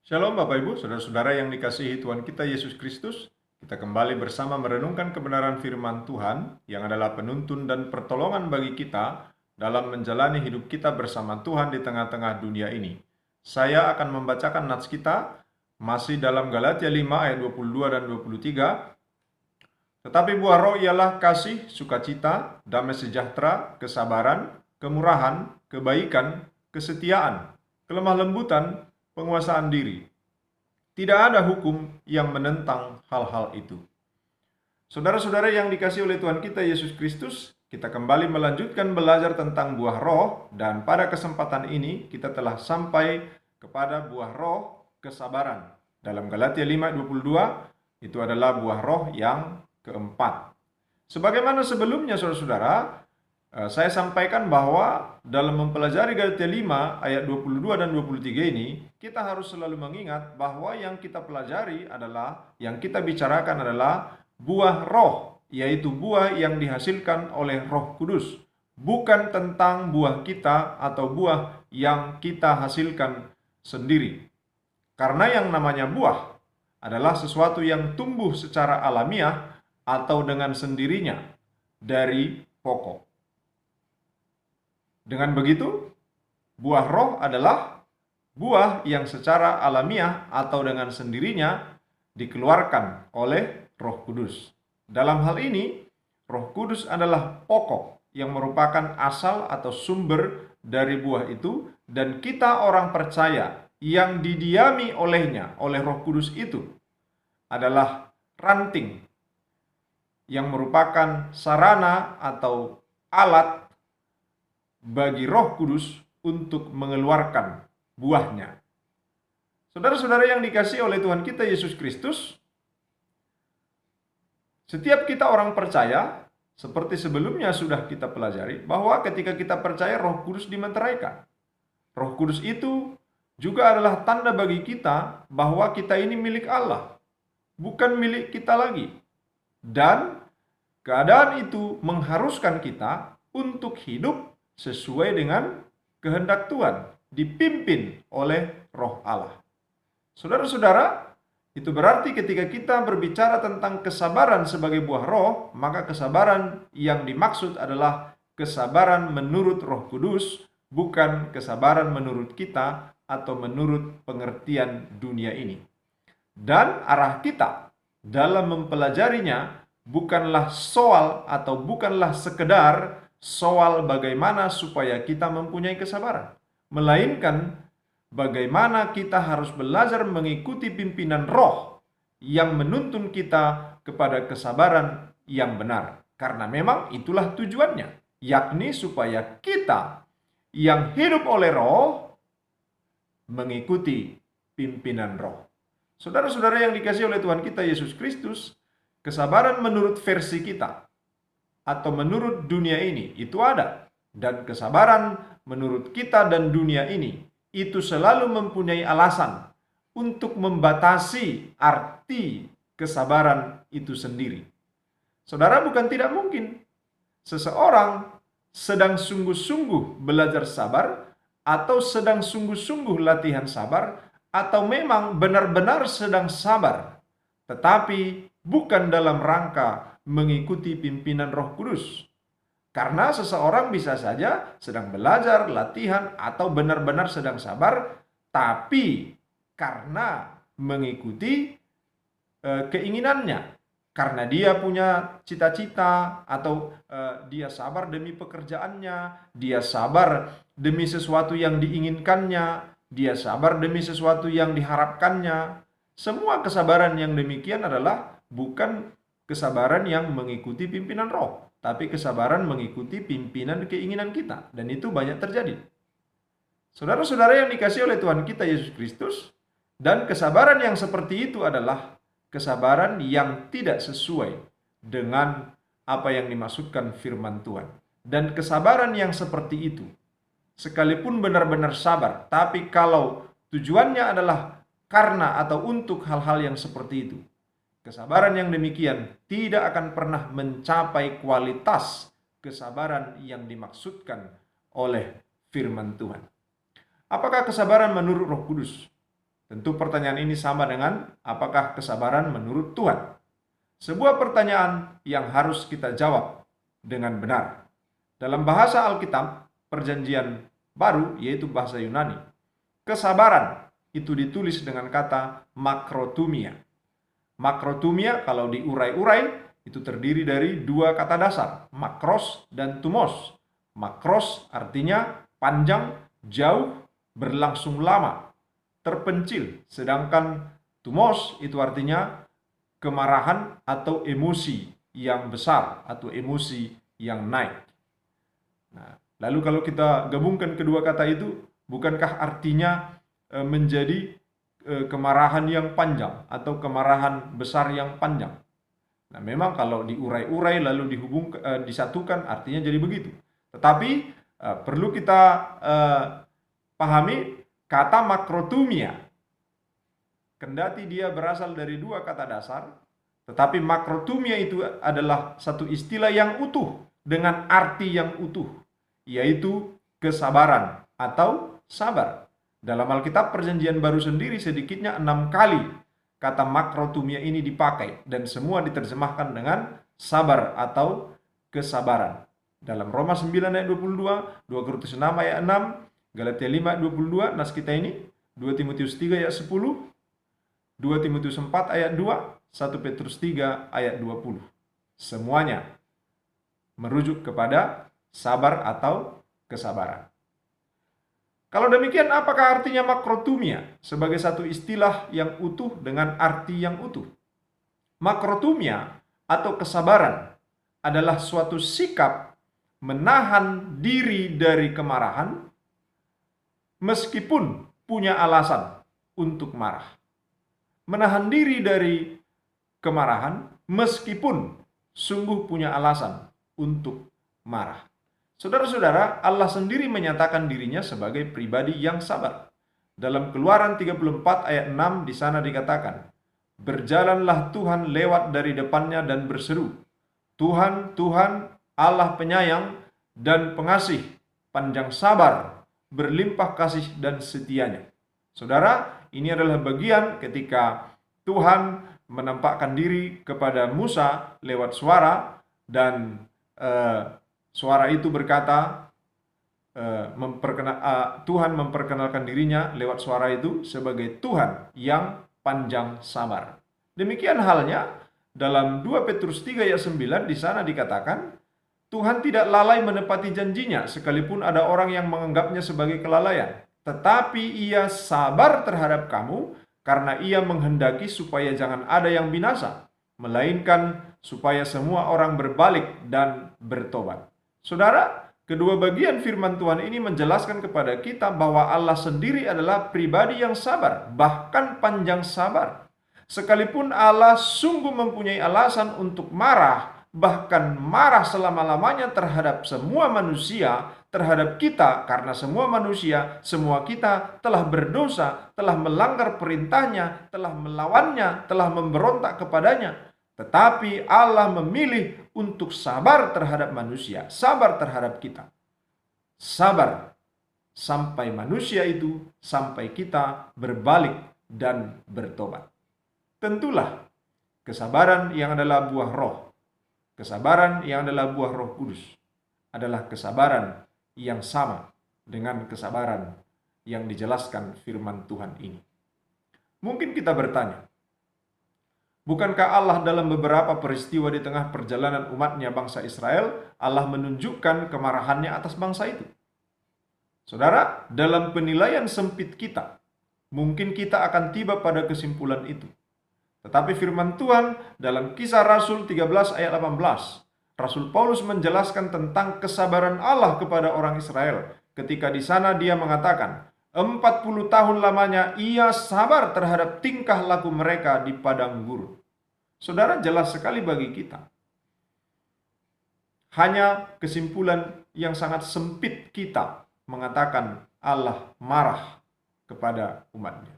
Shalom Bapak Ibu, Saudara-saudara yang dikasihi Tuhan kita Yesus Kristus. Kita kembali bersama merenungkan kebenaran firman Tuhan yang adalah penuntun dan pertolongan bagi kita dalam menjalani hidup kita bersama Tuhan di tengah-tengah dunia ini. Saya akan membacakan nats kita masih dalam Galatia 5 ayat 22 dan 23. Tetapi buah roh ialah kasih, sukacita, damai sejahtera, kesabaran, kemurahan, kebaikan, kesetiaan, kelemah lembutan, penguasaan diri. Tidak ada hukum yang menentang hal-hal itu. Saudara-saudara yang dikasihi oleh Tuhan kita Yesus Kristus, kita kembali melanjutkan belajar tentang buah roh, dan pada kesempatan ini kita telah sampai kepada buah roh kesabaran. Dalam Galatia 5:22 itu adalah buah roh yang keempat. Sebagaimana sebelumnya saudara-saudara, saya sampaikan bahwa dalam mempelajari Galatia 5 ayat 22 dan 23 ini, kita harus selalu mengingat bahwa yang kita pelajari adalah, yang kita bicarakan adalah buah roh, yaitu buah yang dihasilkan oleh Roh Kudus. Bukan tentang buah kita atau buah yang kita hasilkan sendiri. Karena yang namanya buah adalah sesuatu yang tumbuh secara alamiah atau dengan sendirinya dari pokok. Dengan begitu, buah roh adalah buah yang secara alamiah atau dengan sendirinya dikeluarkan oleh Roh Kudus. Dalam hal ini, Roh Kudus adalah pokok yang merupakan asal atau sumber dari buah itu, dan kita orang percaya yang didiami olehnya, oleh Roh Kudus itu adalah ranting yang merupakan sarana atau alat bagi Roh Kudus untuk mengeluarkan buahnya. Saudara-saudara yang dikasihi oleh Tuhan kita Yesus Kristus, setiap kita orang percaya, seperti sebelumnya sudah kita pelajari, bahwa ketika kita percaya, Roh Kudus dimeteraikan. Roh Kudus itu juga adalah tanda bagi kita bahwa kita ini milik Allah, bukan milik kita lagi. Dan keadaan itu mengharuskan kita untuk hidup sesuai dengan kehendak Tuhan, dipimpin oleh Roh Allah. Saudara-saudara, itu berarti ketika kita berbicara tentang kesabaran sebagai buah roh, maka kesabaran yang dimaksud adalah kesabaran menurut Roh Kudus, bukan kesabaran menurut kita atau menurut pengertian dunia ini. Dan arah kita dalam mempelajarinya bukanlah soal atau bukanlah sekedar soal bagaimana supaya kita mempunyai kesabaran, melainkan bagaimana kita harus belajar mengikuti pimpinan roh yang menuntun kita kepada kesabaran yang benar. Karena memang itulah tujuannya, yakni supaya kita yang hidup oleh roh mengikuti pimpinan roh. Saudara-saudara yang dikasihi oleh Tuhan kita Yesus Kristus, kesabaran menurut versi kita atau menurut dunia ini itu ada, dan kesabaran menurut kita dan dunia ini itu selalu mempunyai alasan untuk membatasi arti kesabaran itu sendiri. Saudara, bukan tidak mungkin seseorang sedang sungguh-sungguh belajar sabar, atau sedang sungguh-sungguh latihan sabar, atau memang benar-benar sedang sabar, tetapi bukan dalam rangka mengikuti pimpinan Roh Kudus. Karena seseorang bisa saja sedang belajar, latihan, atau benar-benar sedang sabar, tapi karena mengikuti keinginannya, karena dia punya cita-cita, atau dia sabar demi pekerjaannya, dia sabar demi sesuatu yang diinginkannya, dia sabar demi sesuatu yang diharapkannya. Semua kesabaran yang demikian adalah bukan kesabaran yang mengikuti pimpinan roh, tapi kesabaran mengikuti pimpinan keinginan kita. Dan itu banyak terjadi. Saudara-saudara yang dikasihi oleh Tuhan kita Yesus Kristus, dan kesabaran yang seperti itu adalah kesabaran yang tidak sesuai dengan apa yang dimaksudkan firman Tuhan. Dan kesabaran yang seperti itu, sekalipun benar-benar sabar, tapi kalau tujuannya adalah karena atau untuk hal-hal yang seperti itu, kesabaran yang demikian tidak akan pernah mencapai kualitas kesabaran yang dimaksudkan oleh firman Tuhan. Apakah kesabaran menurut Roh Kudus? Tentu pertanyaan ini sama dengan apakah kesabaran menurut Tuhan? Sebuah pertanyaan yang harus kita jawab dengan benar. Dalam bahasa Alkitab, Perjanjian Baru, yaitu bahasa Yunani, kesabaran itu ditulis dengan kata makrotumia. Makrotumia kalau diurai-urai itu terdiri dari dua kata dasar, makros dan tumos. Makros artinya panjang, jauh, berlangsung lama, terpencil. Sedangkan tumos itu artinya kemarahan atau emosi yang besar atau emosi yang naik. Nah, lalu kalau kita gabungkan kedua kata itu, bukankah artinya menjadi kemarahan yang panjang atau kemarahan besar yang panjang? Nah, memang kalau diurai-urai lalu disatukan artinya jadi begitu. Tetapi perlu kita pahami kata makrotumia. Kendati dia berasal dari dua kata dasar, tetapi makrotumia itu adalah satu istilah yang utuh dengan arti yang utuh, yaitu kesabaran atau sabar. Dalam Alkitab Perjanjian Baru sendiri sedikitnya 6 kali kata makrotumia ini dipakai dan semua diterjemahkan dengan sabar atau kesabaran. Dalam Roma 9 ayat 22, 2 Korintus 6 ayat 6, Galatia 5 ayat 22, nas kita ini, 2 Timotius 3 ayat 10, 2 Timotius 4 ayat 2, 1 Petrus 3 ayat 20. Semuanya merujuk kepada sabar atau kesabaran. Kalau demikian, apakah artinya makrotumia sebagai satu istilah yang utuh dengan arti yang utuh? Makrotumia atau kesabaran adalah suatu sikap menahan diri dari kemarahan meskipun punya alasan untuk marah. Menahan diri dari kemarahan meskipun sungguh punya alasan untuk marah. Saudara-saudara, Allah sendiri menyatakan dirinya sebagai pribadi yang sabar. Dalam Keluaran 34 ayat 6 di sana dikatakan, "Berjalanlah Tuhan lewat dari depannya dan berseru, Tuhan, Tuhan, Allah penyayang dan pengasih, panjang sabar, berlimpah kasih dan setianya." Saudara, ini adalah bagian ketika Tuhan menampakkan diri kepada Musa lewat suara dan suara itu berkata, Tuhan memperkenalkan dirinya lewat suara itu sebagai Tuhan yang panjang sabar. Demikian halnya dalam 2 Petrus 3 ayat 9 di sana dikatakan, Tuhan tidak lalai menepati janjinya sekalipun ada orang yang menganggapnya sebagai kelalaian. Tetapi ia sabar terhadap kamu karena ia menghendaki supaya jangan ada yang binasa, melainkan supaya semua orang berbalik dan bertobat. Saudara, kedua bagian firman Tuhan ini menjelaskan kepada kita bahwa Allah sendiri adalah pribadi yang sabar, bahkan panjang sabar. Sekalipun Allah sungguh mempunyai alasan untuk marah, bahkan marah selama-lamanya terhadap semua manusia, terhadap kita, karena semua manusia, semua kita telah berdosa, telah melanggar perintahnya, telah melawannya, telah memberontak kepadanya. Tetapi Allah memilih untuk sabar terhadap manusia, sabar terhadap kita. Sabar sampai manusia itu, sampai kita berbalik dan bertobat. Tentulah kesabaran yang adalah buah roh, kesabaran yang adalah buah Roh Kudus adalah kesabaran yang sama dengan kesabaran yang dijelaskan firman Tuhan ini. Mungkin kita bertanya, bukankah Allah dalam beberapa peristiwa di tengah perjalanan umatnya bangsa Israel, Allah menunjukkan kemarahannya atas bangsa itu? Saudara, dalam penilaian sempit kita, mungkin kita akan tiba pada kesimpulan itu. Tetapi firman Tuhan dalam Kisah Rasul 13 ayat 18, Rasul Paulus menjelaskan tentang kesabaran Allah kepada orang Israel. Ketika di sana dia mengatakan, 40 tahun lamanya ia sabar terhadap tingkah laku mereka di padang gurun. Saudara, jelas sekali bagi kita. Hanya kesimpulan yang sangat sempit kita mengatakan Allah marah kepada umatnya.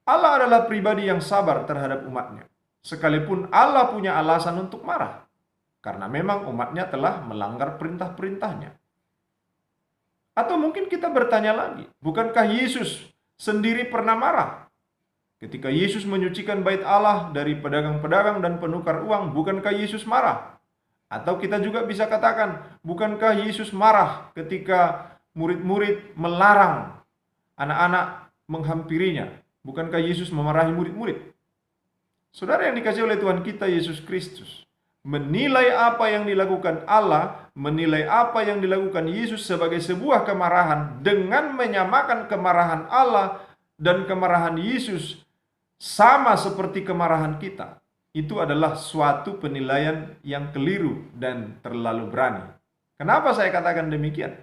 Allah adalah pribadi yang sabar terhadap umatnya. Sekalipun Allah punya alasan untuk marah. Karena memang umatnya telah melanggar perintah-perintahnya. Atau mungkin kita bertanya lagi, bukankah Yesus sendiri pernah marah. Ketika Yesus menyucikan bait Allah dari pedagang-pedagang dan penukar uang, bukankah Yesus marah? Atau kita juga bisa katakan, bukankah Yesus marah ketika murid-murid melarang anak-anak menghampirinya? Bukankah Yesus memarahi murid-murid? Saudara yang dikasihi oleh Tuhan kita Yesus Kristus, menilai apa yang dilakukan Allah, menilai apa yang dilakukan Yesus sebagai sebuah kemarahan dengan menyamakan kemarahan Allah dan kemarahan Yesus sama seperti kemarahan kita. Itu adalah suatu penilaian yang keliru dan terlalu berani. Kenapa saya katakan demikian?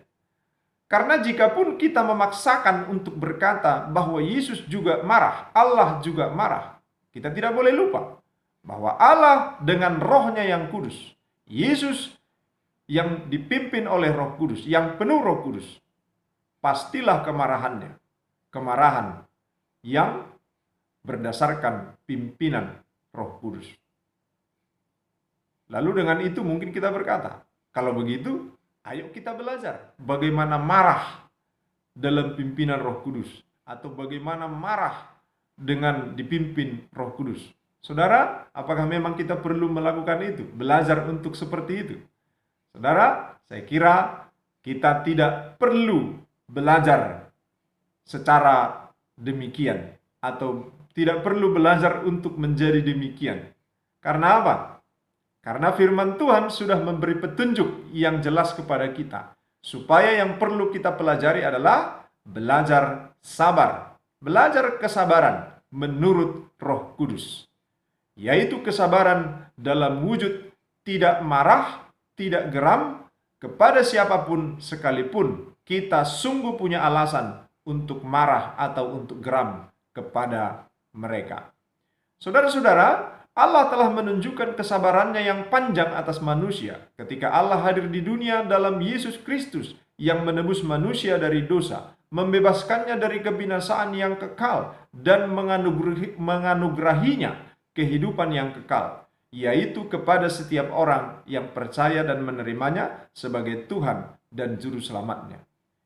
Karena jikapun kita memaksakan untuk berkata bahwa Yesus juga marah, Allah juga marah, kita tidak boleh lupa bahwa Allah dengan rohnya yang kudus, Yesus yang dipimpin oleh Roh Kudus, yang penuh Roh Kudus, pastilah kemarahannya, kemarahan yang berdasarkan pimpinan Roh Kudus. Lalu dengan itu mungkin kita berkata, kalau begitu, ayo kita belajar bagaimana marah dalam pimpinan Roh Kudus, atau bagaimana marah dengan dipimpin Roh Kudus. Saudara, apakah memang kita perlu melakukan itu? Belajar untuk seperti itu? Saudara, saya kira kita tidak perlu belajar secara demikian, atau tidak perlu belajar untuk menjadi demikian. Karena apa? Karena firman Tuhan sudah memberi petunjuk yang jelas kepada kita, supaya yang perlu kita pelajari adalah belajar sabar, belajar kesabaran menurut Roh Kudus, yaitu kesabaran dalam wujud tidak marah, tidak geram kepada siapapun sekalipun kita sungguh punya alasan untuk marah atau untuk geram kepada mereka. Saudara-saudara, Allah telah menunjukkan kesabarannya yang panjang atas manusia ketika Allah hadir di dunia dalam Yesus Kristus yang menebus manusia dari dosa, membebaskannya dari kebinasaan yang kekal, dan menganugerahinya kehidupan yang kekal, yaitu kepada setiap orang yang percaya dan menerimanya sebagai Tuhan dan Juru Selamatnya.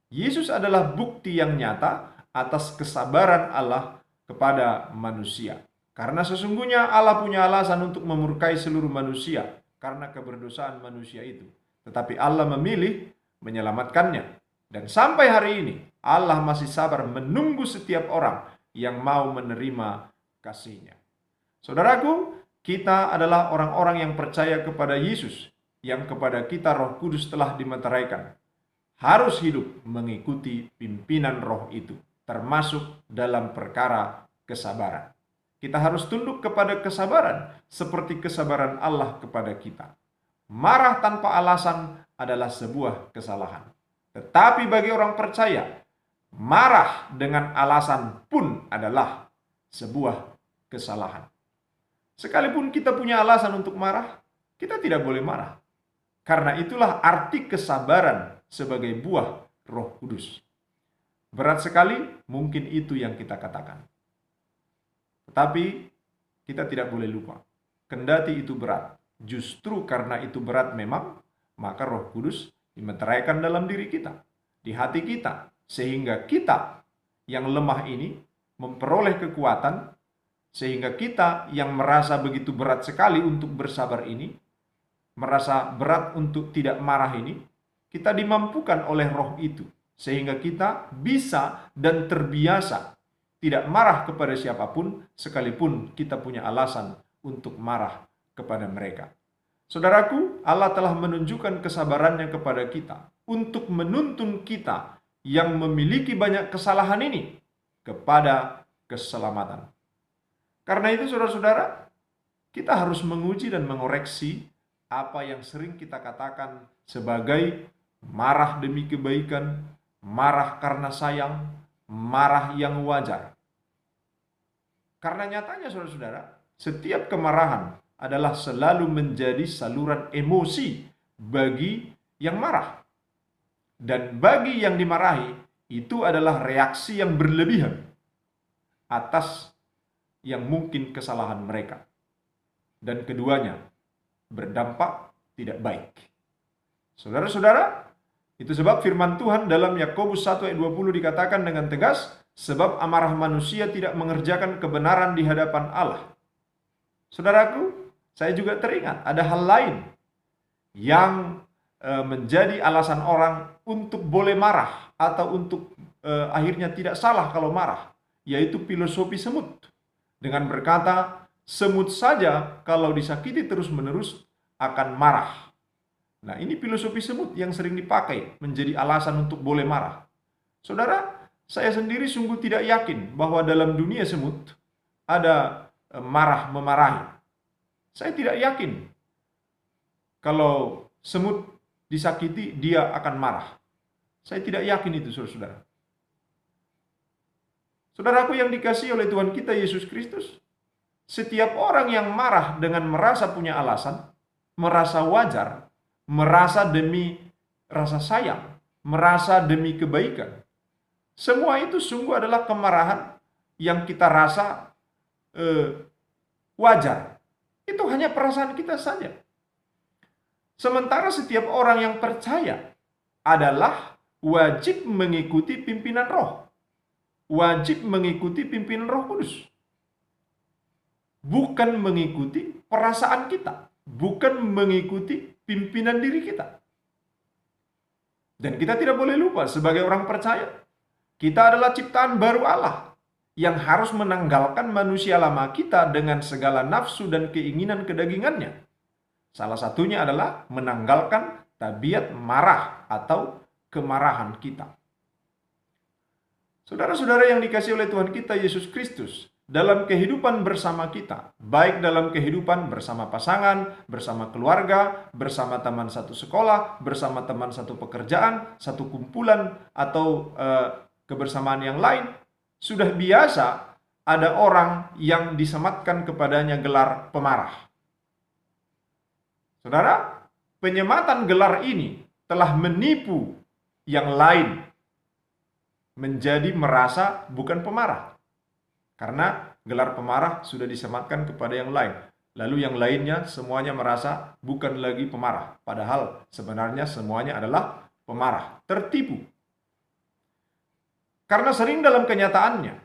Yesus adalah bukti yang nyata atas kesabaran Allah kepada manusia. Karena sesungguhnya Allah punya alasan untuk memurkai seluruh manusia karena keberdosaan manusia itu. Tetapi Allah memilih menyelamatkannya. Dan sampai hari ini Allah masih sabar menunggu setiap orang yang mau menerima kasih-Nya. Saudaraku, kita adalah orang-orang yang percaya kepada Yesus, yang kepada kita Roh Kudus telah dimeteraikan. Harus hidup mengikuti pimpinan Roh itu, termasuk dalam perkara kesabaran. Kita harus tunduk kepada kesabaran seperti kesabaran Allah kepada kita. Marah tanpa alasan adalah sebuah kesalahan. Tetapi bagi orang percaya, marah dengan alasan pun adalah sebuah kesalahan. Sekalipun kita punya alasan untuk marah, kita tidak boleh marah. Karena itulah arti kesabaran sebagai buah Roh Kudus. Berat sekali, mungkin itu yang kita katakan. Tetapi kita tidak boleh lupa, kendati itu berat, justru karena itu berat memang, maka Roh Kudus dimeteraikan dalam diri kita, di hati kita, sehingga kita yang lemah ini memperoleh kekuatan, sehingga kita yang merasa begitu berat sekali untuk bersabar ini, merasa berat untuk tidak marah ini, kita dimampukan oleh Roh itu, sehingga kita bisa dan terbiasa tidak marah kepada siapapun, sekalipun kita punya alasan untuk marah kepada mereka. Saudaraku, Allah telah menunjukkan kesabarannya kepada kita untuk menuntun kita yang memiliki banyak kesalahan ini kepada keselamatan. Karena itu saudara-saudara, kita harus menguji dan mengoreksi apa yang sering kita katakan sebagai marah demi kebaikan, marah karena sayang, marah yang wajar. Karena nyatanya saudara-saudara, setiap kemarahan adalah selalu menjadi saluran emosi bagi yang marah. Dan bagi yang dimarahi, itu adalah reaksi yang berlebihan atas yang mungkin kesalahan mereka. Dan keduanya berdampak tidak baik. Saudara-saudara, Itu sebab firman Tuhan dalam Yakobus 1 ayat 20 dikatakan dengan tegas, sebab amarah manusia tidak mengerjakan kebenaran di hadapan Allah. Saudaraku, saya juga teringat ada hal lain yang menjadi alasan orang untuk boleh marah atau untuk akhirnya tidak salah kalau marah, yaitu filosofi semut. Dengan berkata, semut saja kalau disakiti terus-menerus akan marah. Nah, ini filosofi semut yang sering dipakai menjadi alasan untuk boleh marah. Saudara, saya sendiri sungguh tidak yakin bahwa dalam dunia semut ada memarahi. Saya tidak yakin kalau semut disakiti dia akan marah. Saya tidak yakin itu, saudara-saudara. Saudaraku yang dikasihi oleh Tuhan kita Yesus Kristus, setiap orang yang marah dengan merasa punya alasan, merasa wajar, merasa demi rasa sayang, merasa demi kebaikan. Semua itu sungguh adalah kemarahan yang kita rasa wajar. Itu hanya perasaan kita saja. Sementara setiap orang yang percaya adalah wajib mengikuti pimpinan roh. Wajib mengikuti pimpinan Roh Kudus. Bukan mengikuti perasaan kita. Bukan mengikuti pimpinan diri kita. Dan kita tidak boleh lupa sebagai orang percaya, kita adalah ciptaan baru Allah yang harus menanggalkan manusia lama kita dengan segala nafsu dan keinginan kedagingannya. Salah satunya adalah menanggalkan tabiat marah atau kemarahan kita. Saudara-saudara yang dikasihi oleh Tuhan kita Yesus Kristus, dalam kehidupan bersama kita, baik dalam kehidupan bersama pasangan, bersama keluarga, bersama teman satu sekolah, bersama teman satu pekerjaan, satu kumpulan, atau kebersamaan yang lain, sudah biasa ada orang yang disematkan kepadanya gelar pemarah. Saudara, penyematan gelar ini telah menipu yang lain menjadi merasa bukan pemarah. Karena gelar pemarah sudah disematkan kepada yang lain. Lalu yang lainnya semuanya merasa bukan lagi pemarah. Padahal sebenarnya semuanya adalah pemarah. Tertipu. Karena sering dalam kenyataannya,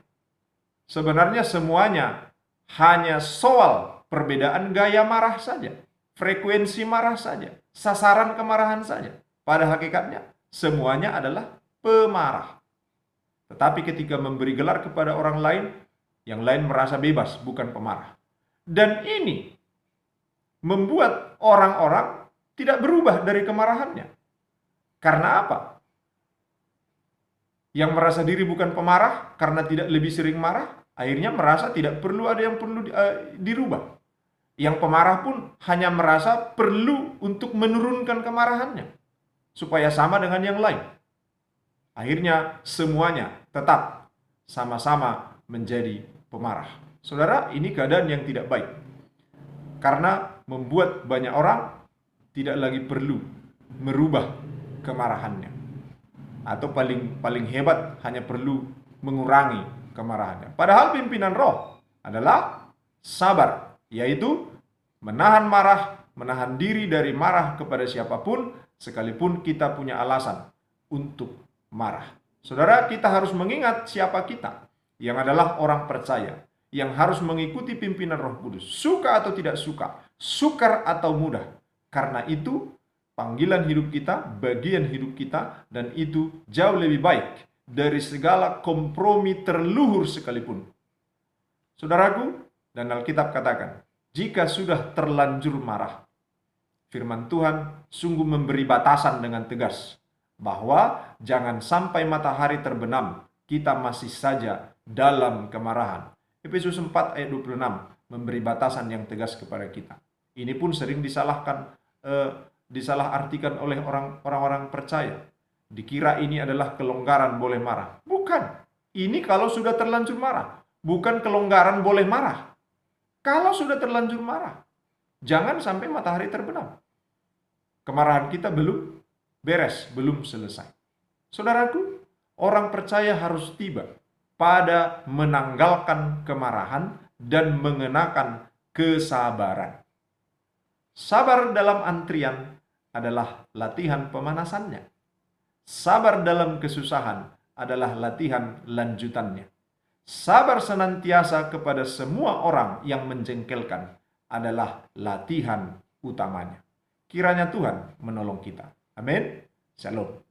sebenarnya semuanya hanya soal perbedaan gaya marah saja. Frekuensi marah saja. Sasaran kemarahan saja. Pada hakikatnya semuanya adalah pemarah. Tetapi ketika memberi gelar kepada orang lain, yang lain merasa bebas, bukan pemarah. Dan ini membuat orang-orang tidak berubah dari kemarahannya. Karena apa? Yang merasa diri bukan pemarah, karena tidak lebih sering marah, akhirnya merasa tidak perlu ada yang perlu dirubah. Yang pemarah pun hanya merasa perlu untuk menurunkan kemarahannya, supaya sama dengan yang lain. Akhirnya semuanya tetap sama-sama menjadi pemarah. Saudara, ini keadaan yang tidak baik. Karena membuat banyak orang tidak lagi perlu merubah kemarahannya. Atau paling hebat hanya perlu mengurangi kemarahannya. Padahal pimpinan roh adalah sabar, yaitu menahan marah, menahan diri dari marah kepada siapapun, sekalipun kita punya alasan untuk marah. Saudara, kita harus mengingat siapa kita, yang adalah orang percaya, yang harus mengikuti pimpinan Roh Kudus, suka atau tidak suka, sukar atau mudah. Karena itu, panggilan hidup kita, bagian hidup kita, dan itu jauh lebih baik dari segala kompromi terluhur sekalipun. Saudaraku, dan Alkitab katakan, jika sudah terlanjur marah, firman Tuhan sungguh memberi batasan dengan tegas, bahwa jangan sampai matahari terbenam, kita masih saja dalam kemarahan. Efesus 4 ayat 26 memberi batasan yang tegas kepada kita. Ini pun sering disalahartikan oleh orang-orang percaya. Dikira ini adalah kelonggaran boleh marah. Bukan. Ini kalau sudah terlanjur marah. Bukan kelonggaran boleh marah. Kalau sudah terlanjur marah, jangan sampai matahari terbenam. Kemarahan kita belum beres, belum selesai. Saudaraku, orang percaya harus tiba pada menanggalkan kemarahan dan mengenakan kesabaran. Sabar dalam antrian adalah latihan pemanasannya. Sabar dalam kesusahan adalah latihan lanjutannya. Sabar senantiasa kepada semua orang yang menjengkelkan adalah latihan utamanya. Kiranya Tuhan menolong kita. Amin. Shalom.